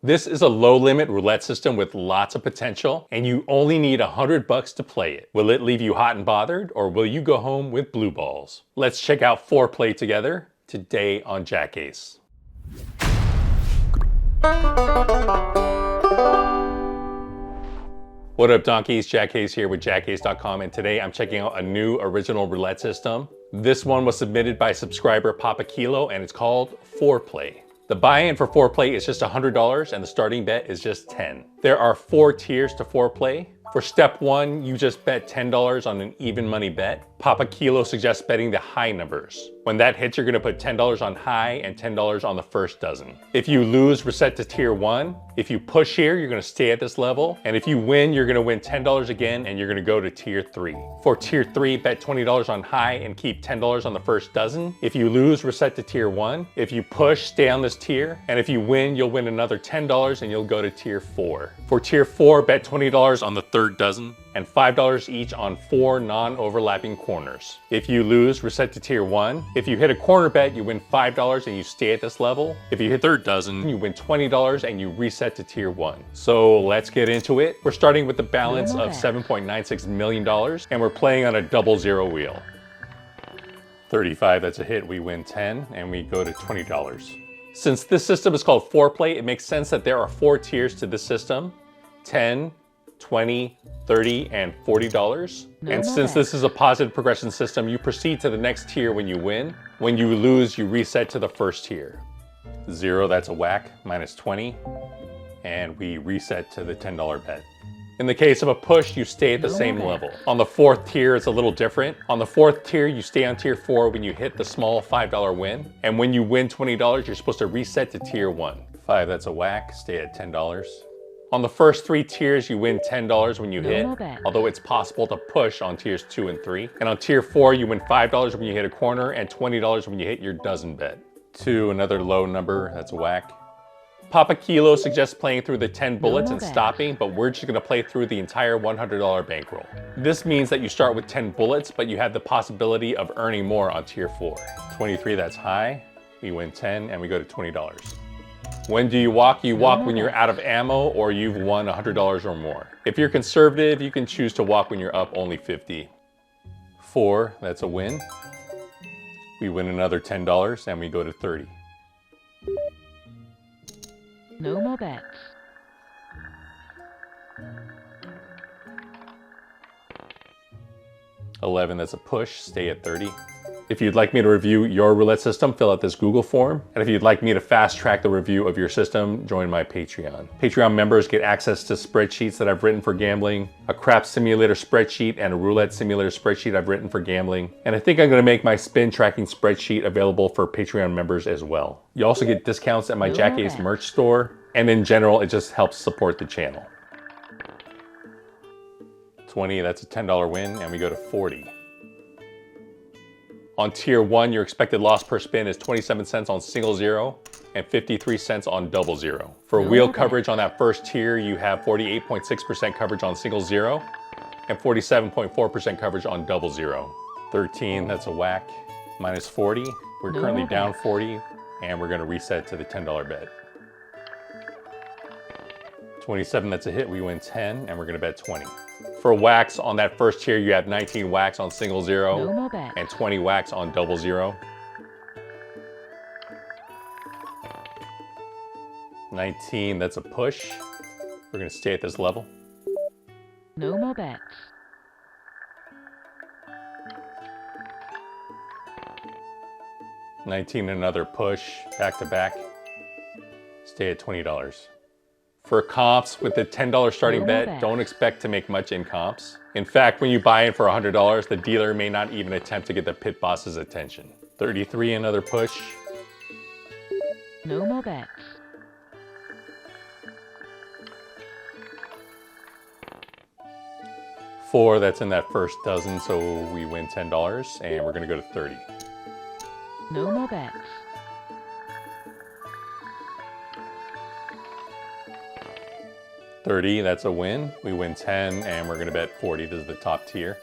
This is a low limit roulette system with lots of potential, and you only need $100 to play it. Will it leave you hot and bothered, or will you go home with blue balls? Let's check out Foreplay together today on JackAce. What up, donkeys? JackAce here with JackAce.com, and today I'm checking out a new original roulette system. This one was submitted by subscriber Papa Kilo, and it's called Foreplay. The buy-in for Foreplay is just $100, and the starting bet is just $10. There are 4 tiers to Foreplay. For step 1, you just bet $10 on an even money bet. Papa Kilo suggests betting the high numbers. When that hits, you're gonna put $10 on high and $10 on the first dozen. If you lose, reset to tier 1. If you push here, you're gonna stay at this level. And if you win, you're gonna win $10 again, and you're gonna go to tier 3. For tier 3, bet $20 on high and keep $10 on the first dozen. If you lose, reset to tier 1. If you push, stay on this tier. And if you win, you'll win another $10 and you'll go to tier 4. For tier 4, bet $20 on the third dozen and $5 each on 4 non-overlapping corners. If you lose, reset to tier 1. If you hit a corner bet, you win $5 and you stay at this level. If you hit third dozen, you win $20 and you reset to tier 1. So let's get into it. We're starting with the balance of $7.96 million, and we're playing on a 00 wheel. 35, that's a hit, we win 10, and we go to $20. Since this system is called Foreplay, it makes sense that there are 4 tiers to this system: 10, 20, 30, and $40. And since this is a positive progression system, you proceed to the next tier when you win. When you lose, you reset to the first tier. 0, that's a whack, minus 20. And we reset to the $10 bet. In the case of a push, you stay at the same level. On the 4th tier, it's a little different. On the 4th tier, you stay on tier 4 when you hit the small $5 win. And when you win $20, you're supposed to reset to tier 1. 5, that's a whack, stay at $10. On the first 3 tiers, you win $10 when you hit, although it's possible to push on tiers 2 and 3. And on tier 4, you win $5 when you hit a corner and $20 when you hit your dozen bet. 2, another low number, that's a whack. Papa Kilo suggests playing through the 10 bullets and stopping, but we're just gonna play through the entire $100 bankroll. This means that you start with 10 bullets, but you have the possibility of earning more on tier 4. 23, that's high. We win 10 and we go to $20. When do you walk? You walk when you're out of ammo or you've won $100 or more. If you're conservative, you can choose to walk when you're up only 50. 4, that's a win. We win another $10 and we go to 30. No more bets. 11, that's a push, stay at 30. If you'd like me to review your roulette system, fill out this Google form. And if you'd like me to fast track the review of your system, join my Patreon. Patreon members get access to spreadsheets that I've written for gambling, a craps simulator spreadsheet, and a roulette simulator spreadsheet I've written for gambling. And I think I'm gonna make my spin tracking spreadsheet available for Patreon members as well. You also get discounts at my JackAce merch store. And in general, it just helps support the channel. 20, that's a $10 win, and we go to 40. On tier 1, your expected loss per spin is 27 cents on single zero and 53 cents on double zero. For wheel coverage on that first tier, you have 48.6% coverage on single zero and 47.4% coverage on double zero. 13, that's a whack, minus 40. We're currently down 40, and we're gonna reset to the $10 bet. 27, that's a hit, we win 10, and we're gonna bet 20. For whacks on that first tier, you have 19 whacks on single zero and 20 whacks on double zero. 19, that's a push. We're gonna stay at this level. No more bets. 19, another push, back to back. Stay at $20. For comps, with the $10 starting bet, don't expect to make much in comps. In fact, when you buy in for $100, the dealer may not even attempt to get the pit boss's attention. 33, another push. No more bets. 4, that's in that first dozen, so we win $10, and we're gonna go to 30. No more bets. 30, that's a win. We win 10, and we're gonna bet 40. This is the top tier.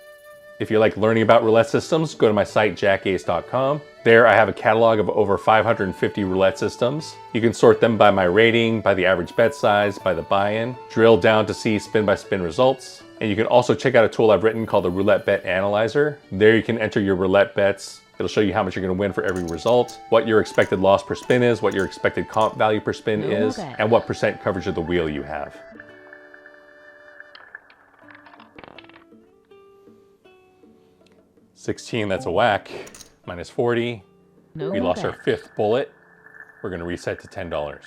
If you like learning about roulette systems, go to my site, JackAce.com. There I have a catalog of over 550 roulette systems. You can sort them by my rating, by the average bet size, by the buy-in, drill down to see spin-by-spin results. And you can also check out a tool I've written called the Roulette Bet Analyzer. There you can enter your roulette bets. It'll show you how much you're going to win for every result, what your expected loss per spin is, what your expected comp value per spin is, and what percent coverage of the wheel you have. $16, that's a whack. Minus 40. We lost our fifth bullet. We're going to reset to $10.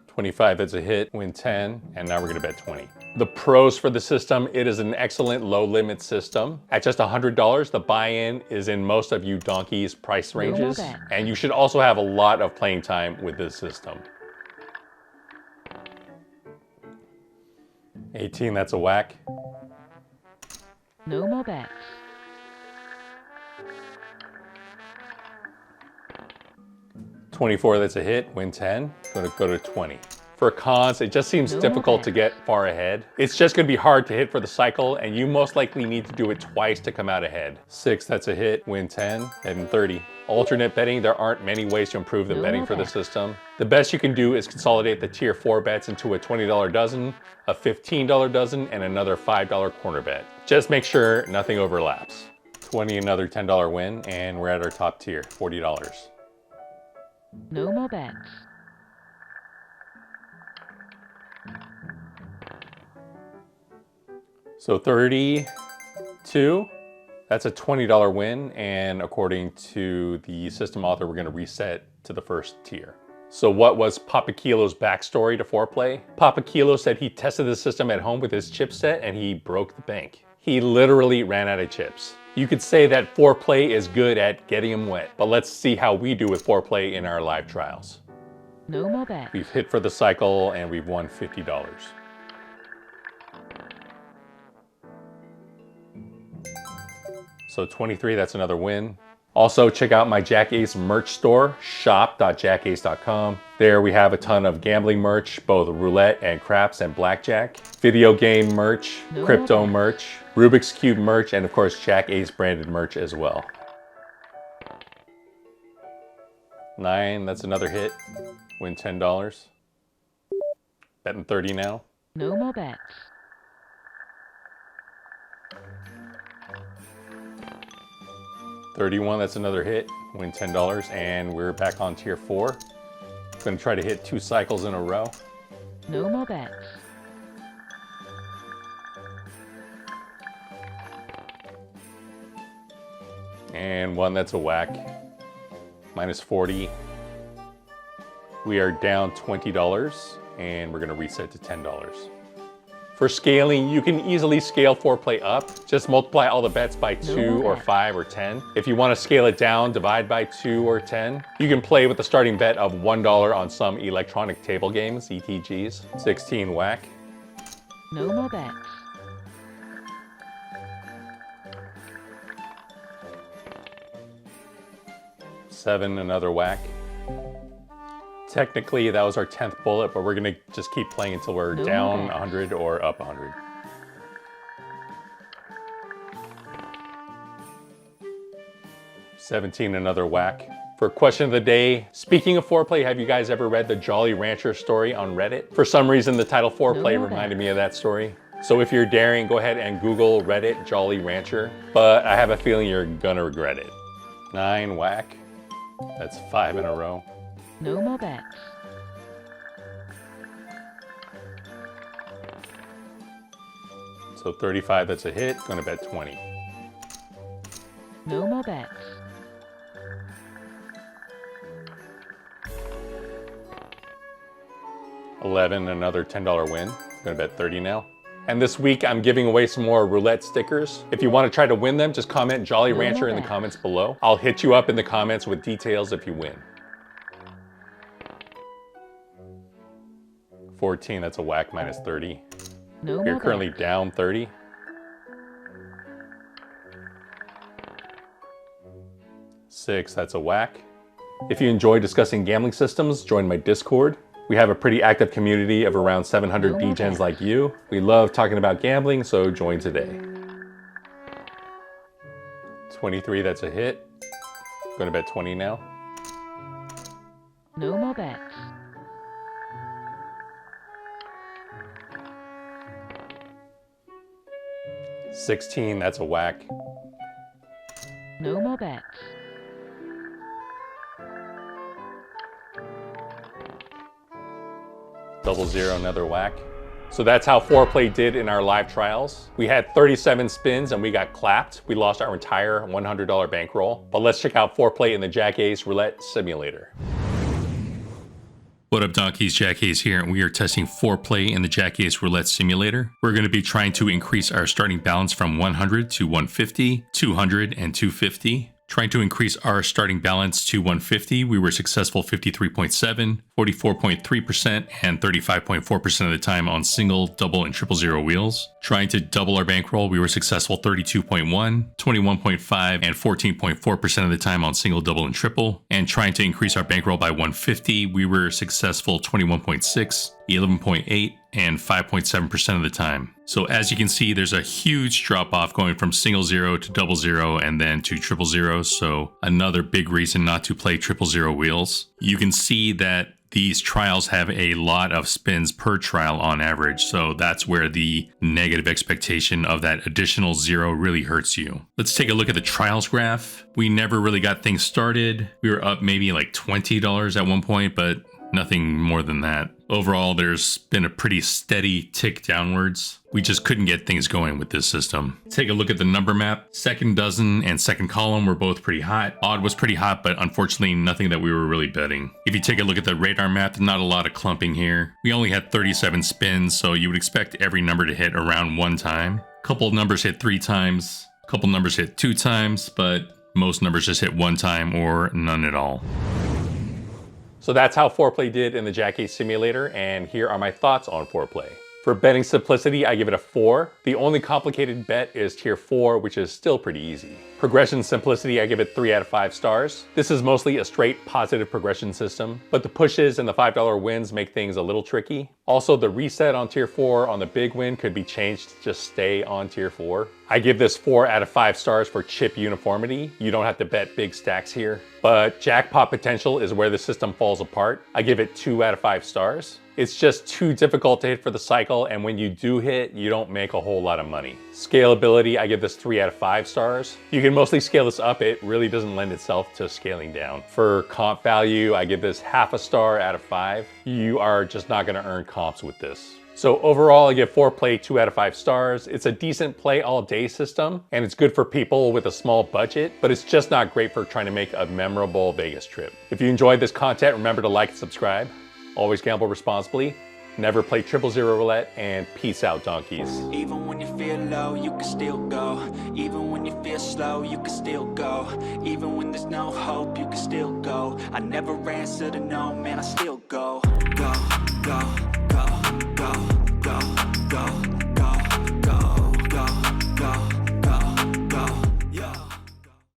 25, that's a hit, win 10, and now we're going to bet 20. The pros for the system, it is an excellent low limit system. At just $100, the buy-in is in most of you donkeys' price ranges, and you should also have a lot of playing time with this system. 18, that's a whack. No more bets. 24, that's a hit, win 10, going to go to 20. For cons, it just seems difficult to get far ahead. It's just going to be hard to hit for the cycle, and you most likely need to do it twice to come out ahead. 6, that's a hit, win 10, and 30. Alternate betting, there aren't many ways to improve the betting for the system. The best you can do is consolidate the tier 4 bets into a $20 dozen, a $15 dozen, and another $5 corner bet. Just make sure nothing overlaps. 20, another $10 win, and we're at our top tier, $40. No more bets. So 32, that's a $20 win, and according to the system author, we're going to reset to the first tier. So what was Papa Kilo's backstory to Foreplay? Papa Kilo said he tested the system at home with his chipset and he broke the bank. He literally ran out of chips. You could say that Foreplay is good at getting them wet, but let's see how we do with Foreplay in our live trials. No more bets. We've hit for the cycle and we've won $50. So 23, that's another win. Also, check out my JackAce merch store, shop.jackace.com. There we have a ton of gambling merch, both roulette and craps and blackjack, video game merch, crypto merch, Rubik's Cube merch, and of course JackAce branded merch as well. 9, that's another hit. Win $10. Betting 30 now. No more bets. 31, that's another hit, win $10, and we're back on tier 4. Gonna try to hit 2 cycles in a row. No more bets. And 1, that's a whack. Minus 40. We are down $20, and we're gonna reset to $10. For scaling, you can easily scale Foreplay up. Just multiply all the bets by 2 or 5 or 10. If you want to scale it down, divide by 2 or 10. You can play with a starting bet of $1 on some electronic table games, ETGs. 16, whack. No more bets. 7, another whack. Technically, that was our 10th bullet, but we're gonna just keep playing until we're down 100 or up 100. $17, another whack. For question of the day, speaking of Foreplay, have you guys ever read the Jolly Rancher story on Reddit? For some reason, the title Foreplay reminded me of that story. So if you're daring, go ahead and Google Reddit Jolly Rancher, but I have a feeling you're gonna regret it. 9, whack. That's 5 in a row. No more bets. So 35, that's a hit. Gonna bet 20. No more bets. 11, another $10 win. Gonna bet 30 now. And this week I'm giving away some more roulette stickers. If you want to try to win them, just comment Jolly Rancher in the comments below. I'll hit you up in the comments with details if you win. 14, that's a whack, minus 30. You're currently down 30. 6, that's a whack. If you enjoy discussing gambling systems, join my Discord. We have a pretty active community of around 700 DGens like you. We love talking about gambling, so join today. 23, that's a hit. Going to bet 20 now. No more bets. $16, that's a whack. No more bets. Double zero, another whack. So that's how Foreplay did in our live trials. We had 37 spins and we got clapped. We lost our entire $100 bankroll. But let's check out Foreplay in the JackAce Roulette Simulator. What up, donkeys? JackAce here, and we are testing Foreplay in the JackAce Roulette Simulator. We're going to be trying to increase our starting balance from 100 to 150, 200, and 250. Trying to increase our starting balance to 150, we were successful 53.7, 44.3%, and 35.4% of the time on single, double, and triple zero wheels. Trying to double our bankroll, we were successful 32.1, 21.5, and 14.4% of the time on single, double, and triple. And trying to increase our bankroll by 150, we were successful 21.6, 11.8, and 5.7% of the time. So as you can see, there's a huge drop off going from single zero to double zero and then to triple zero. So another big reason not to play triple zero wheels. You can see that these trials have a lot of spins per trial on average. So that's where the negative expectation of that additional zero really hurts you. Let's take a look at the trials graph. We never really got things started. We were up maybe like $20 at one point, but nothing more than that. Overall, there's been a pretty steady tick downwards. We just couldn't get things going with this system. Take a look at the number map. Second dozen and second column were both pretty hot. Odd was pretty hot, but unfortunately nothing that we were really betting. If you take a look at the radar map, not a lot of clumping here. We only had 37 spins, so you would expect every number to hit around one time. A couple of numbers hit 3 times, a couple numbers hit 2 times, but most numbers just hit 1 time or none at all. So that's how Foreplay did in the JackAce Simulator, and here are my thoughts on Foreplay. For betting simplicity, I give it a 4. The only complicated bet is tier 4, which is still pretty easy. Progression simplicity, I give it 3 out of 5 stars. This is mostly a straight positive progression system, but the pushes and the $5 wins make things a little tricky. Also, the reset on tier 4 on the big win could be changed to just stay on tier 4. I give this 4 out of 5 stars for chip uniformity. You don't have to bet big stacks here. But jackpot potential is where the system falls apart. I give it 2 out of 5 stars. It's just too difficult to hit for the cycle, and when you do hit, you don't make a whole lot of money. Scalability, I give this 3 out of 5 stars. You can mostly scale this up. It really doesn't lend itself to scaling down. For comp value, I give this half a star out of 5. You are just not gonna earn comps with this. So overall, I give Foreplay 2 out of 5 stars. It's a decent play all day system, and it's good for people with a small budget, but it's just not great for trying to make a memorable Vegas trip. If you enjoyed this content, remember to like and subscribe. Always gamble responsibly, never play 000 roulette, and peace out, donkeys. Even when you feel low, you can still go. Even when you feel slow, you can still go. Even when there's no hope, you can still go. I never answer to no, man, I still go. Go, go.